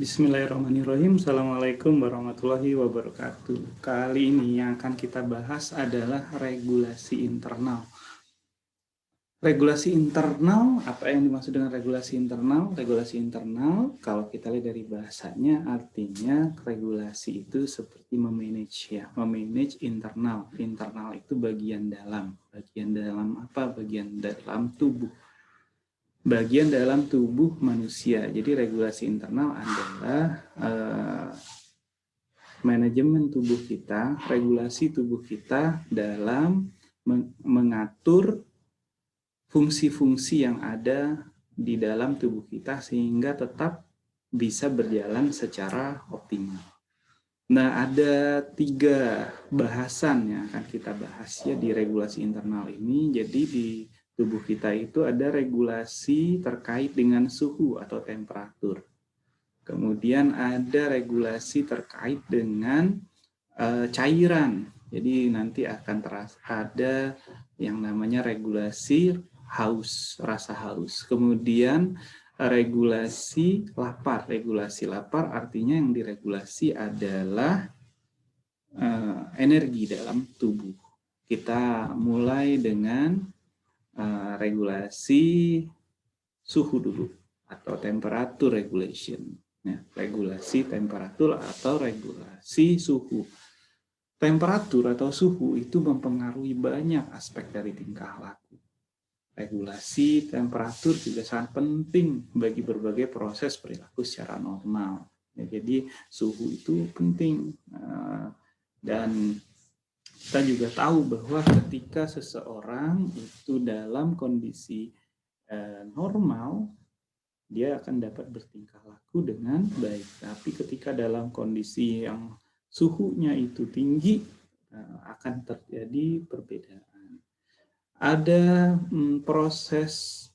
Bismillahirrahmanirrahim. Assalamualaikum warahmatullahi wabarakatuh. Kali ini yang akan kita bahas adalah regulasi internal. Regulasi internal, apa yang dimaksud dengan regulasi internal? Regulasi internal, kalau kita lihat dari bahasanya, artinya regulasi itu seperti memanage ya, memanage internal. Internal itu bagian dalam. Bagian dalam apa? Bagian dalam tubuh. Bagian dalam tubuh manusia. Jadi regulasi internal adalah manajemen tubuh kita, regulasi tubuh kita dalam mengatur fungsi-fungsi yang ada di dalam tubuh kita sehingga tetap bisa berjalan secara optimal. Nah, ada 3 bahasan yang akan kita bahas ya di regulasi internal ini. Jadi di tubuh kita itu ada regulasi terkait dengan suhu atau temperatur. Kemudian ada regulasi terkait dengan cairan. Jadi nanti akan ada yang namanya regulasi haus, rasa haus. Kemudian regulasi lapar. Regulasi lapar artinya yang diregulasi adalah energi dalam tubuh. Kita mulai dengan regulasi suhu dulu atau temperature regulation. Ya, regulasi temperatur atau regulasi suhu. Temperatur atau suhu itu mempengaruhi banyak aspek dari tingkah laku. Regulasi temperatur juga sangat penting bagi berbagai proses perilaku secara normal. Ya, jadi suhu itu penting. Dan kita juga tahu bahwa ketika seseorang itu dalam kondisi normal, dia akan dapat bertingkah laku dengan baik. Tapi ketika dalam kondisi yang suhunya itu tinggi, akan terjadi perbedaan. Ada proses,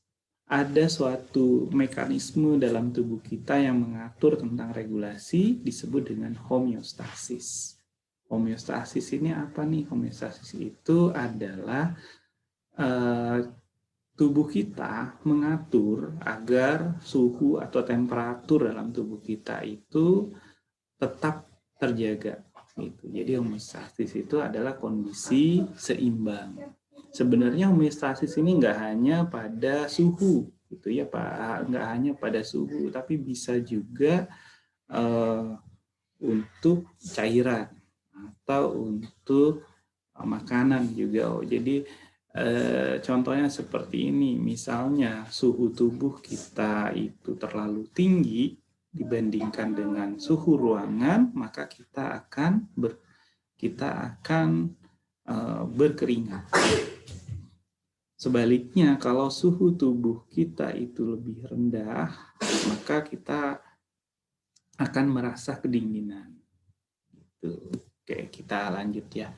ada suatu mekanisme dalam tubuh kita yang mengatur tentang regulasi, disebut dengan homeostasis. Homeostasis ini apa nih? Homeostasis itu adalah tubuh kita mengatur agar suhu atau temperatur dalam tubuh kita itu tetap terjaga. Gitu. Jadi homeostasis itu adalah kondisi seimbang. Sebenarnya homeostasis ini nggak hanya pada suhu, gitu ya Pak, nggak hanya pada suhu, tapi bisa juga untuk cairan atau untuk makanan juga. Jadi contohnya seperti ini, misalnya suhu tubuh kita itu terlalu tinggi dibandingkan dengan suhu ruangan, maka kita akan berkeringat. Sebaliknya, kalau suhu tubuh kita itu lebih rendah, maka kita akan merasa kedinginan. Oke, kita lanjut ya.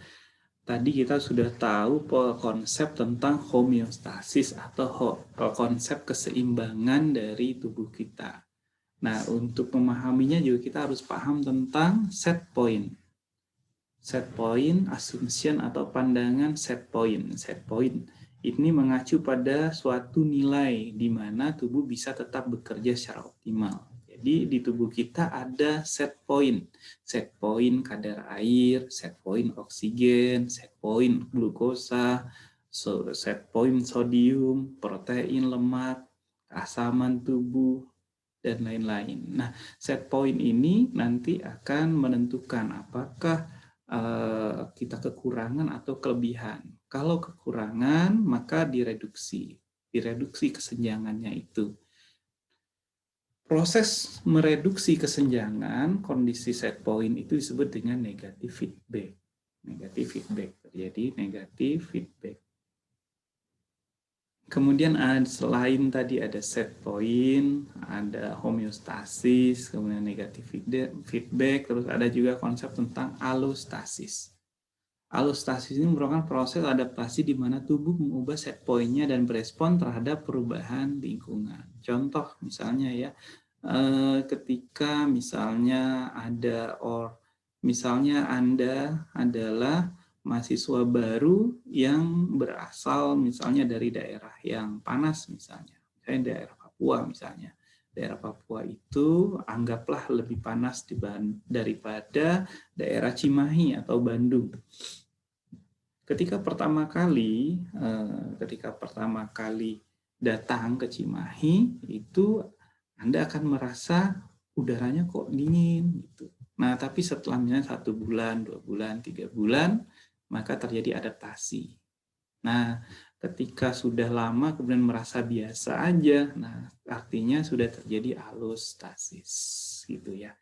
Tadi kita sudah tahu konsep tentang homeostasis atau konsep keseimbangan dari tubuh kita. Nah, untuk memahaminya juga kita harus paham tentang set point. Set point, assumption atau pandangan set point. Set point ini mengacu pada suatu nilai di mana tubuh bisa tetap bekerja secara optimal. Jadi di tubuh kita ada set point kadar air, set point oksigen, set point glukosa, set point sodium, protein, lemak, keasaman tubuh, dan lain-lain. Nah, set point ini nanti akan menentukan apakah kita kekurangan atau kelebihan. Kalau kekurangan, maka direduksi kesenjangannya itu. Proses mereduksi kesenjangan kondisi set point itu disebut dengan negative feedback. Negative feedback terjadi negative feedback. Kemudian selain tadi ada set point, ada homeostasis, kemudian negative feedback, terus ada juga konsep tentang allostasis. Allostasis ini merupakan proses adaptasi di mana tubuh mengubah set point-nya dan berespon terhadap perubahan lingkungan. Contoh misalnya ya, ketika misalnya misalnya Anda adalah mahasiswa baru yang berasal misalnya dari daerah yang panas misalnya daerah Papua misalnya. Daerah Papua itu anggaplah lebih panas daripada daerah Cimahi atau Bandung. Ketika pertama kali datang ke Cimahi, itu Anda akan merasa udaranya kok dingin gitu. Nah, tapi setelah misalnya 1 bulan, 2 bulan, 3 bulan, maka terjadi adaptasi. Nah, ketika sudah lama kemudian merasa biasa aja, nah artinya sudah terjadi alostasis gitu ya.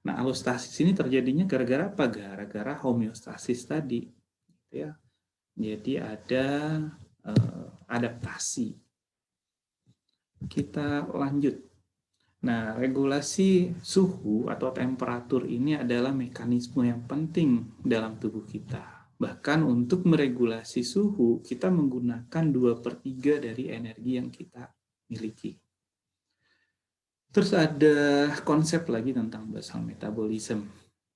Nah, alostasis ini terjadinya gara-gara apa? Gara-gara homeostasis tadi, gitu ya. Jadi ada adaptasi. Kita lanjut. Nah, regulasi suhu atau temperatur ini adalah mekanisme yang penting dalam tubuh kita. Bahkan untuk meregulasi suhu, kita menggunakan 2/3 dari energi yang kita miliki. Terus ada konsep lagi tentang basal metabolism.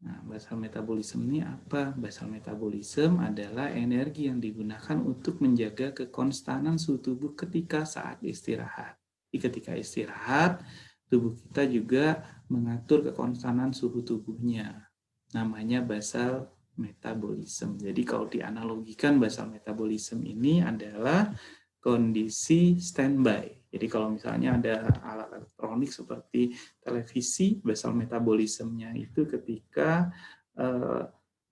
Nah, basal metabolism ini apa? Basal metabolism adalah energi yang digunakan untuk menjaga kekonstanan suhu tubuh ketika saat istirahat. Jadi ketika istirahat, tubuh kita juga mengatur kekonstanan suhu tubuhnya. Namanya basal metabolism. Jadi kalau dianalogikan basal metabolism ini adalah kondisi standby. Jadi kalau misalnya ada alat elektronik seperti televisi, basal metabolismenya itu ketika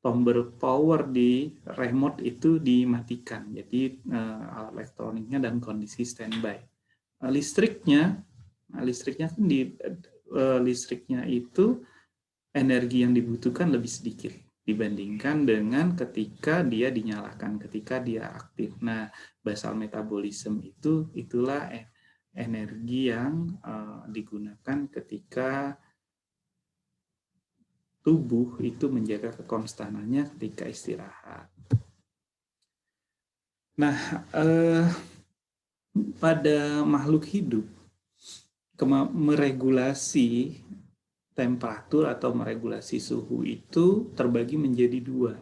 tombol power di remote itu dimatikan. Jadi alat elektroniknya dalam kondisi standby. Listriknya kan listriknya itu energi yang dibutuhkan lebih sedikit dibandingkan dengan ketika dia dinyalakan, ketika dia aktif. Nah, basal metabolism itulah energi yang digunakan ketika tubuh itu menjaga kekonstanannya ketika istirahat. Nah, pada makhluk hidup, meregulasi temperatur atau meregulasi suhu itu terbagi menjadi 2.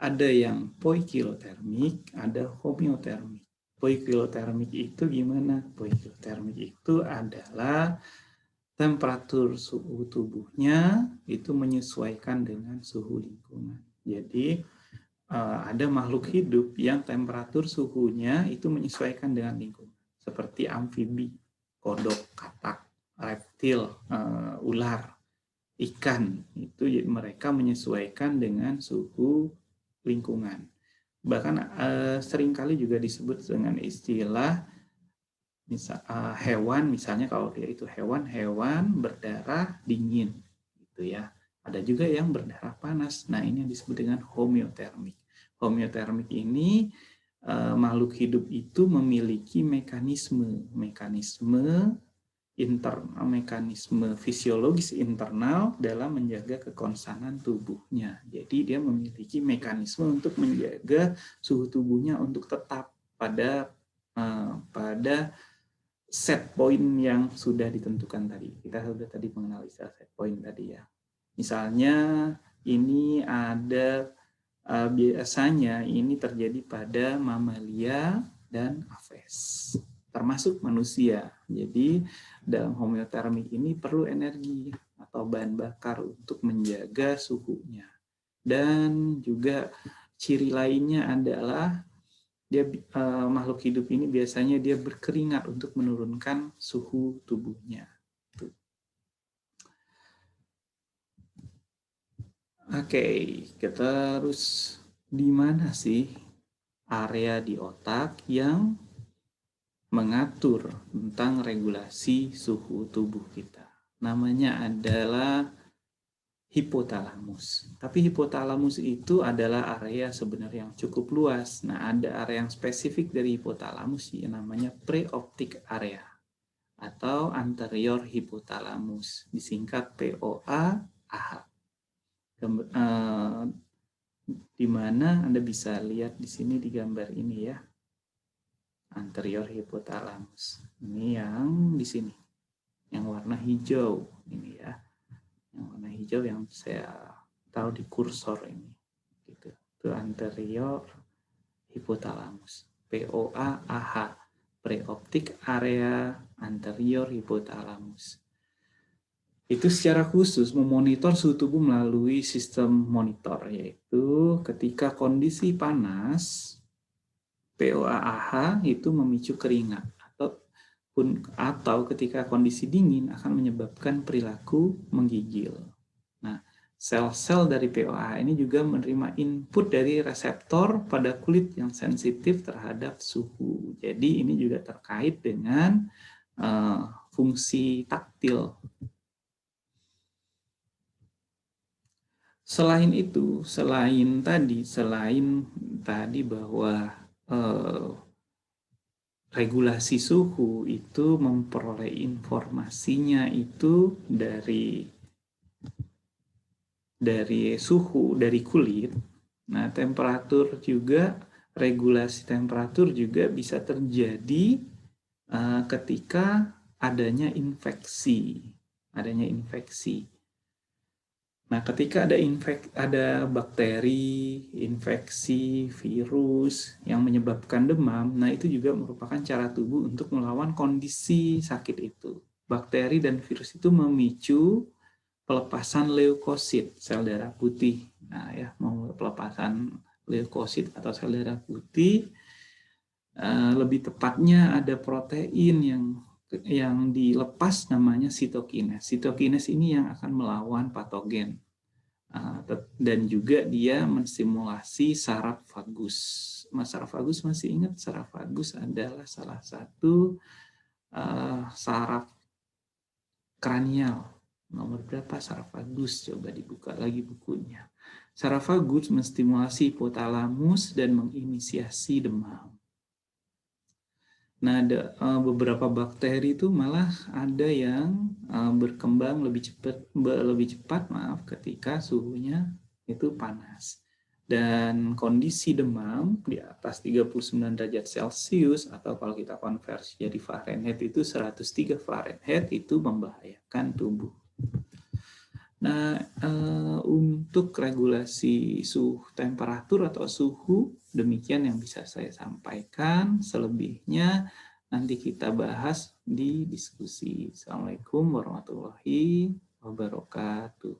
Ada yang poikilotermik, ada homeotermik. Poikilotermik itu gimana? Poikilotermik itu adalah temperatur suhu tubuhnya itu menyesuaikan dengan suhu lingkungan. Jadi ada makhluk hidup yang temperatur suhunya itu menyesuaikan dengan lingkungan. Seperti amfibi, kodok, katak, reptil, ular, ikan. Itu mereka menyesuaikan dengan suhu lingkungan. Bahkan seringkali juga disebut dengan istilah hewan, misalnya kalau dia itu hewan berdarah dingin gitu ya. Ada juga yang berdarah panas. Nah, ini yang disebut dengan homeotermik. Homeotermik ini makhluk hidup itu memiliki mekanisme fisiologis internal dalam menjaga kekonstanan tubuhnya. Jadi dia memiliki mekanisme untuk menjaga suhu tubuhnya untuk tetap pada set point yang sudah ditentukan tadi. Kita sudah tadi menganalisa set point tadi ya. Misalnya ini ada biasanya ini terjadi pada mamalia dan aves, termasuk manusia. Jadi dalam homeotermik ini perlu energi atau bahan bakar untuk menjaga suhunya. Dan juga ciri lainnya adalah dia makhluk hidup ini biasanya dia berkeringat untuk menurunkan suhu tubuhnya. Oke, kita terus di mana sih area di otak yang mengatur tentang regulasi suhu tubuh kita? Namanya adalah hipotalamus. Tapi hipotalamus itu adalah area sebenarnya yang cukup luas. Nah, ada area yang spesifik dari hipotalamus yang namanya preoptic area atau anterior hipotalamus, disingkat POA-AH. Di mana Anda bisa lihat di sini di gambar ini ya, anterior hipotalamus. Ini yang di sini, yang warna hijau ini ya, yang warna hijau yang saya taruh di kursor ini, gitu. Itu anterior hipotalamus, POA-AH, preoptic area anterior hipotalamus. Itu secara khusus memonitor suhu tubuh melalui sistem monitor, yaitu ketika kondisi panas, POAH itu memicu keringat, atau ketika kondisi dingin akan menyebabkan perilaku menggigil. Nah, sel-sel dari POAH ini juga menerima input dari reseptor pada kulit yang sensitif terhadap suhu. Jadi ini juga terkait dengan fungsi taktil. Selain itu, selain tadi bahwa regulasi suhu itu memperoleh informasinya itu dari suhu, dari kulit. Nah, regulasi temperatur juga bisa terjadi ketika adanya infeksi. Nah, ketika ada bakteri, infeksi, virus yang menyebabkan demam, nah itu juga merupakan cara tubuh untuk melawan kondisi sakit itu. Bakteri dan virus itu memicu pelepasan leukosit, sel darah putih. Nah, ya, pelepasan leukosit atau sel darah putih, lebih tepatnya ada protein yang dilepas namanya sitokines. Sitokines ini yang akan melawan patogen. Dan juga dia menstimulasi saraf vagus. Saraf vagus, masih ingat? Saraf vagus adalah salah satu saraf kranial. Nomor berapa saraf vagus? Coba dibuka lagi bukunya. Saraf vagus menstimulasi hipotalamus dan menginisiasi demam. Nah, ada beberapa bakteri itu malah ada yang berkembang lebih cepat ketika suhunya itu panas. Dan kondisi demam di atas 39 derajat Celcius atau kalau kita konversi jadi Fahrenheit itu 103 Fahrenheit itu membahayakan tubuh. Nah, untuk regulasi suhu temperatur atau suhu, demikian yang bisa saya sampaikan. Selebihnya nanti kita bahas di diskusi. Assalamualaikum warahmatullahi wabarakatuh.